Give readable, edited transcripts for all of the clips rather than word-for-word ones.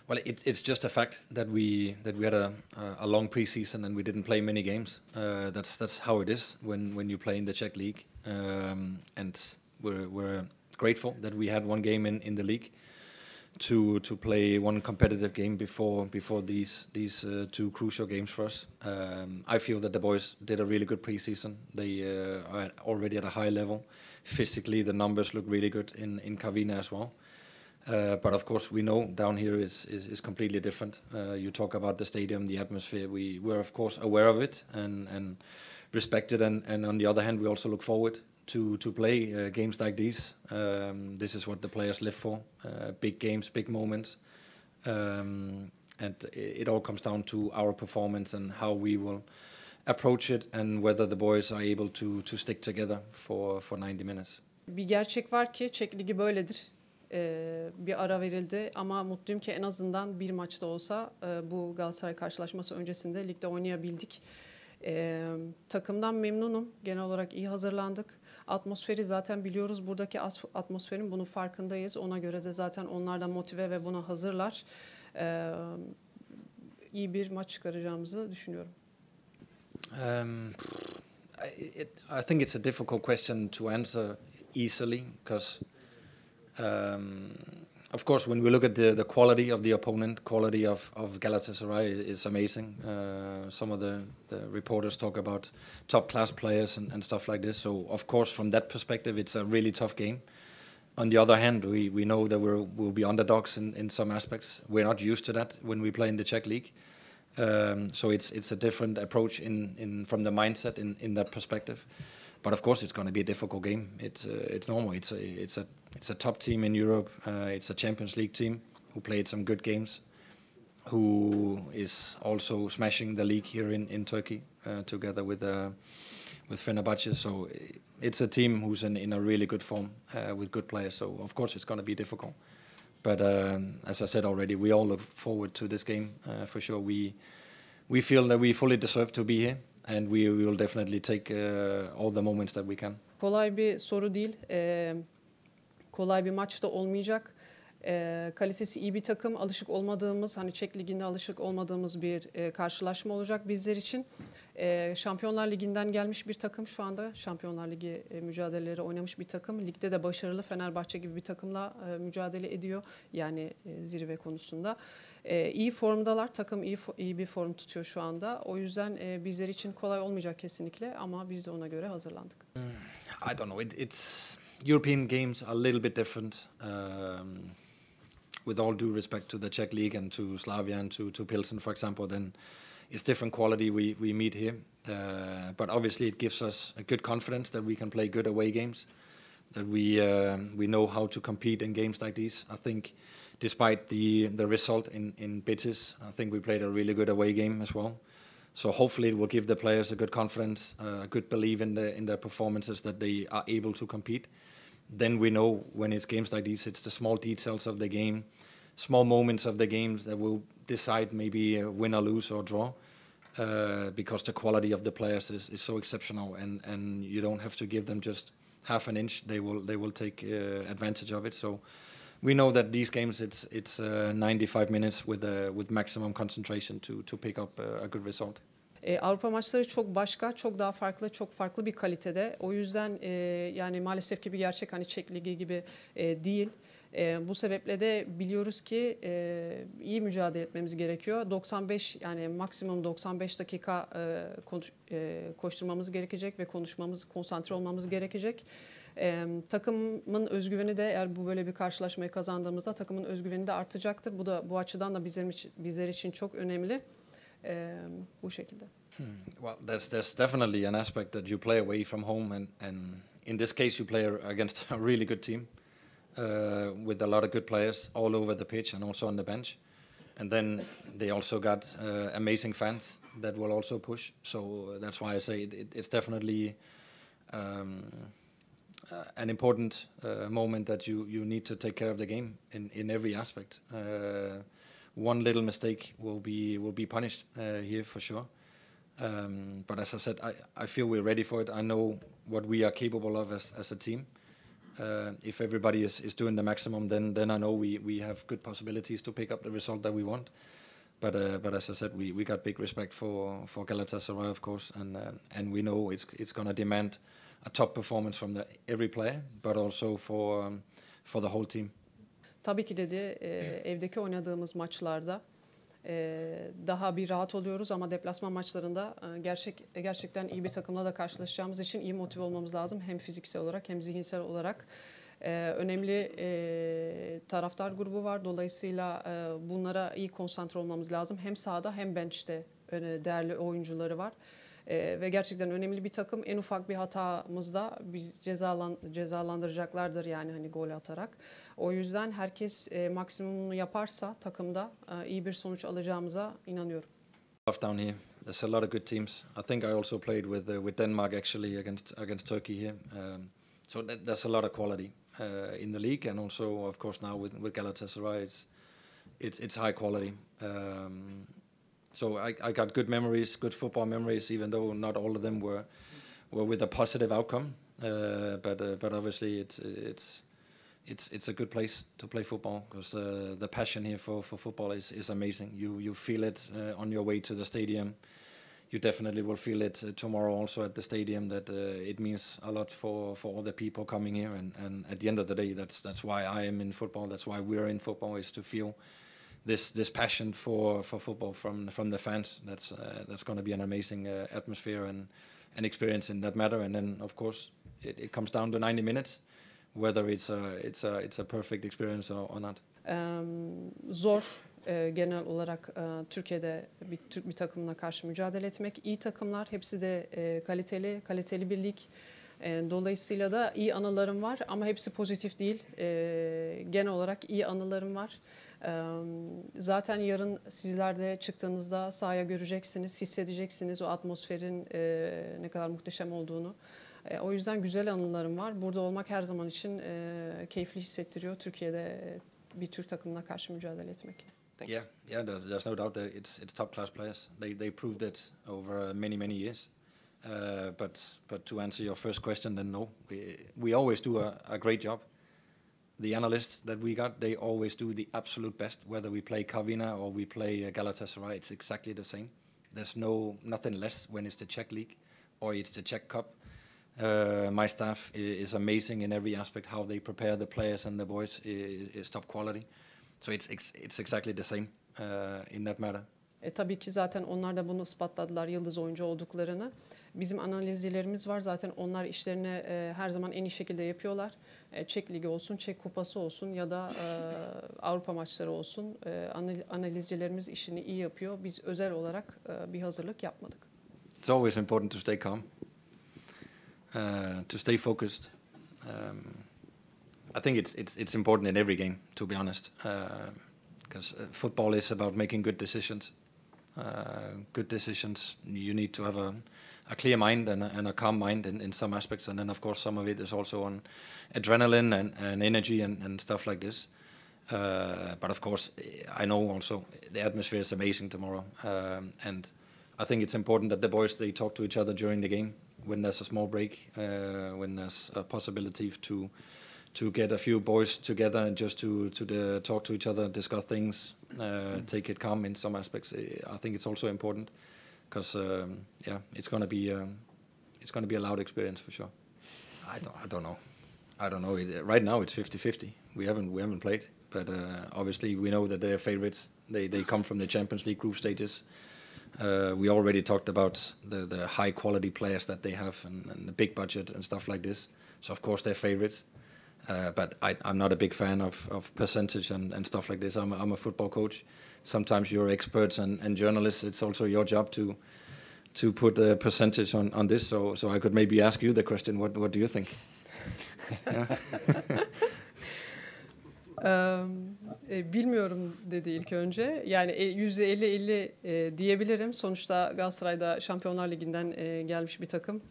Well, it's just a fact that we had a long preseason and we didn't play many games. That's how it is when you play in the Czech league. And we're grateful that we had one game in the league to play one competitive game before these two crucial games for us. I feel that the boys did a really good preseason. They are already at a high level. Physically, the numbers look really good in Karvina as well. But of course, we know down here is completely different. You talk about the stadium, the atmosphere. We're of course aware of it and respect it. And on the other hand, we also look forward to play games like these. This is what the players live for: big games, big moments. And it all comes down to our performance and how we will approach it, and whether the boys are able to stick together for 90 minutes. Bir gerçek var ki Çek Ligi böyledir. Bir ara verildi ama mutluyum ki en azından bir maçta olsa bu Galatasaray karşılaşması öncesinde ligde oynayabildik. Takımdan memnunum. Genel olarak iyi hazırlandık. Atmosferi zaten biliyoruz. Buradaki atmosferin bunun farkındayız. Ona göre de zaten onlar da motive ve buna hazırlar. İyi bir maç çıkaracağımızı düşünüyorum. I think it's a difficult question to answer easily because of course, when we look at the quality of the opponent, quality of Galatasaray is amazing. Some of the reporters talk about top-class players and stuff like this. So, of course, from that perspective, it's a really tough game. On the other hand, we know that we'll be underdogs in some aspects. We're not used to that when we play in the Czech League. So it's a different approach from the mindset in that perspective. But of course, it's going to be a difficult game. It's normal. It's a top team in Europe. It's a Champions League team who played some good games, who is also smashing the league here in Turkey together with Fenerbahce. So it's a team who's in a really good form with good players. So of course, it's going to be difficult. But as I said already, we all look forward to this game for sure. We feel that we fully deserve to be here. And we will definitely take all the moments that we can. Kolay bir soru değil. Kolay bir maç da olmayacak. Kalitesi iyi bir takım. Alışık olmadığımız, hani Çek Ligi'nde alışık olmadığımız bir karşılaşma olacak bizler için. Şampiyonlar Ligi'nden gelmiş bir takım şu anda. Şampiyonlar Ligi mücadeleleri oynamış bir takım. Ligde de başarılı Fenerbahçe gibi bir takımla mücadele ediyor. Yani zirve konusunda. İyi formdalar. Takım iyi bir form tutuyor şu anda. O yüzden bizler için kolay olmayacak kesinlikle ama biz de ona göre hazırlandık. I don't know. It's European games are a little bit different. With all due respect to the Czech League and to Slavia and to Pilsen, for example, then it's different quality we meet here. But obviously, it gives us a good confidence that we can play good away games, that we know how to compete in games like these. I think, despite the result in Betis, I think we played a really good away game as well. So hopefully it will give the players a good confidence, a good belief in their performances, that they are able to compete. Then we know when it's games like these, it's the small details of the game, small moments of the games that will decide maybe win or lose or draw, because the quality of the players is so exceptional, and you don't have to give them just half an inch. They will take advantage of it. So we know that these games, it's 95 minutes with maximum concentration to pick up a good result. Avrupa maçları çok başka, çok daha farklı, çok farklı bir kalitede. O yüzden yani maalesef ki bir gerçek, hani Çek Ligi gibi değil. Bu sebeple de biliyoruz ki iyi mücadele etmemiz gerekiyor. 95, yani maksimum 95 dakika koşturmamız gerekecek ve konsantre olmamız gerekecek. Takımın özgüveni de, eğer bu böyle bir karşılaşmayı kazandığımızda takımın özgüveni de artacaktır. Bu açıdan da bizler için çok önemli. Bu şekilde. Well, there's definitely an aspect that you play away from home, and in this case you play against a really good team with a lot of good players all over the pitch and also on the bench. And then they also got amazing fans that will also push. So that's why I say it's definitely an important moment that you need to take care of the game in every aspect. One little mistake will be punished here for sure. But as I said, I feel we're ready for it. I know what we are capable of as a team. If everybody is doing the maximum, then I know we have good possibilities to pick up the result that we want. But as I said, we got big respect for Galatasaray, of course, and we know it's going to demand a top performance from every player, but also for the whole team. Tabii ki dedi evdeki oynadığımız maçlarda daha bir rahat oluyoruz ama deplasman maçlarında gerçekten iyi bir takımla da karşılaşacağımız için iyi motive olmamız lazım. Hem fiziksel olarak hem zihinsel olarak. Önemli taraftar grubu var. Dolayısıyla bunlara iyi konsantre olmamız lazım. Hem sahada hem bench'te değerli oyuncuları var. Ve gerçekten önemli bir takım. En ufak bir hatamızda biz cezalandıracaklardır yani hani gol atarak. O yüzden herkes maksimumunu yaparsa takımda iyi bir sonuç alacağımıza inanıyorum. Down here, there's a lot of good teams. I think I also played with Denmark actually against Turkey here. So there's a lot of quality in the league, and also of course now with Galatasaray, it's high quality. So I got good memories, good football memories, even though not all of them were with a positive outcome. But obviously it's a good place to play football, because the passion here for football is amazing. You feel it on your way to the stadium. You definitely will feel it tomorrow also at the stadium, that it means a lot for all the people coming here. And at the end of the day, that's why I am in football. That's why we're in football, is to feel this passion for football from the fans. That's going to be an amazing atmosphere and experience in that matter. And then of course it comes down to 90 minutes, whether it's a perfect experience or not. Zor genel olarak Türkiye'de Türk bir takımla karşı mücadele etmek. İyi takımlar, hepsi de kaliteli bir lig. Dolayısıyla da iyi anılarım var ama hepsi pozitif değil. Genel olarak iyi anılarım var. Zaten yarın sizler de çıktığınızda sahaya göreceksiniz, hissedeceksiniz o atmosferin ne kadar muhteşem olduğunu. O yüzden güzel anılarım var. Burada olmak her zaman için keyifli hissettiriyor. Türkiye'de bir Türk takımına karşı mücadele etmek. Yeah, there's no doubt that it's top class players. They proved it over many years. But to answer your first question, then no, we always do a great job. The analysts that we got, they always do the absolute best. Whether we play Karvina or we play Galatasaray, it's exactly the same. There's nothing less when it's the Czech League or it's the Czech Cup. My staff is amazing in every aspect. How they prepare the players and the boys is top quality. So it's exactly the same in that matter. Tabii ki zaten onlar da bunu ispatladılar, yıldız oyuncu olduklarını. Bizim analizcilerimiz var zaten, onlar işlerini her zaman en iyi şekilde yapıyorlar. Çek Ligi olsun, Çek Kupası olsun ya da Avrupa maçları olsun. Analizcilerimiz işini iyi yapıyor. Biz özel olarak bir hazırlık yapmadık. It's always important to stay calm, to stay focused. I think it's important in every game, to be honest, because football is about making good decisions. Good decisions. You need to have a clear mind and a calm mind in some aspects, and then of course some of it is also on adrenaline and energy and stuff like this. But of course, I know also the atmosphere is amazing tomorrow, and I think it's important that the boys, they talk to each other during the game when there's a small break, when there's a possibility to get a few boys together and just to talk to each other, discuss things, take it calm in some aspects. I think it's also important, because it's going to be a loud experience for sure. I don't know. Right now it's 50-50. We haven't played, but obviously we know that they're favorites. They come from the Champions League group stages. We already talked about the high quality players that they have and the big budget and stuff like this. So of course they're favorites. But I'm not a big fan of percentage and stuff like this. I'm a football coach. Sometimes you're experts and journalists. It's also your job to put a percentage on this. So I could maybe ask you the question. What do you think? Bilmiyorum dedi ilk önce. Yani %50-50 diyebilirim. Sonuçta Galatasaray'da Şampiyonlar Ligi'nden gelmiş bir takım.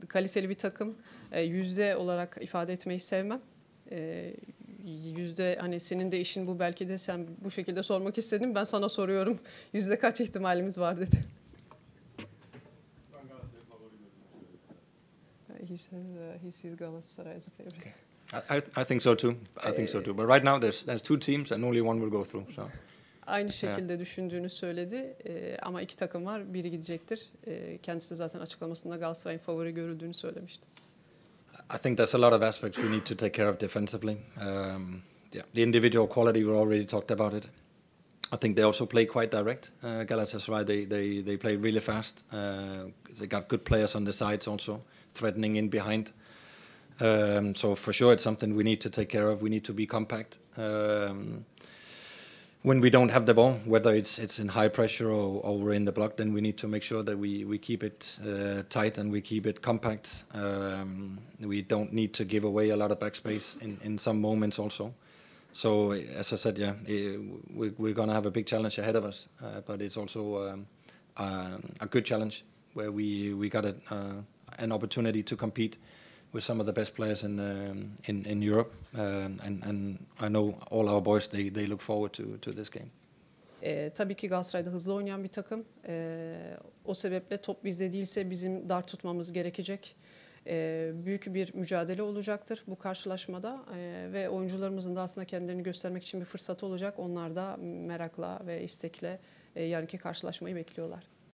Kaliteli bir takım. Yüzde olarak ifade etmeyi sevmem. Yüzde, hani senin de işin bu, belki de sen bu şekilde sormak istedin. Ben sana soruyorum. Yüzde kaç ihtimalimiz var dedi. he says he sees Galatasaray as a favorite. I think so too. I think so too. But right now there's two teams and only one will go through. So. Aynı şekilde düşündüğünü söyledi. Ama iki takım var, biri gidecektir. Kendisi zaten açıklamasında Galatasaray'ın favori görüldüğünü söylemişti. I think there's a lot of aspects we need to take care of defensively. The individual quality, we already talked about it. I think they also play quite direct. Galatasaray, they play really fast. They got good players on the sides also, threatening in behind. So for sure it's something we need to take care of. We need to be compact. When we don't have the ball, whether it's in high pressure or we're in the block, then we need to make sure that we keep it tight and we keep it compact. We don't need to give away a lot of backspace in some moments also. So as I said, we're going to have a big challenge ahead of us, but it's also a good challenge where we got an opportunity to compete with some of the best players in Europe, and I know all our boys they look forward to this game. Tabii ki Galatasaray'da hızlı oynayan bir takım. O sebeple top bizde değilse bizim dar tutmamız gerekecek. Büyük bir mücadele olacaktır bu karşılaşmada ve oyuncularımızın da aslında kendilerini göstermek için bir fırsat olacak. Onlar da merakla ve istekle yarınki karşılaşmayı bekliyorlar.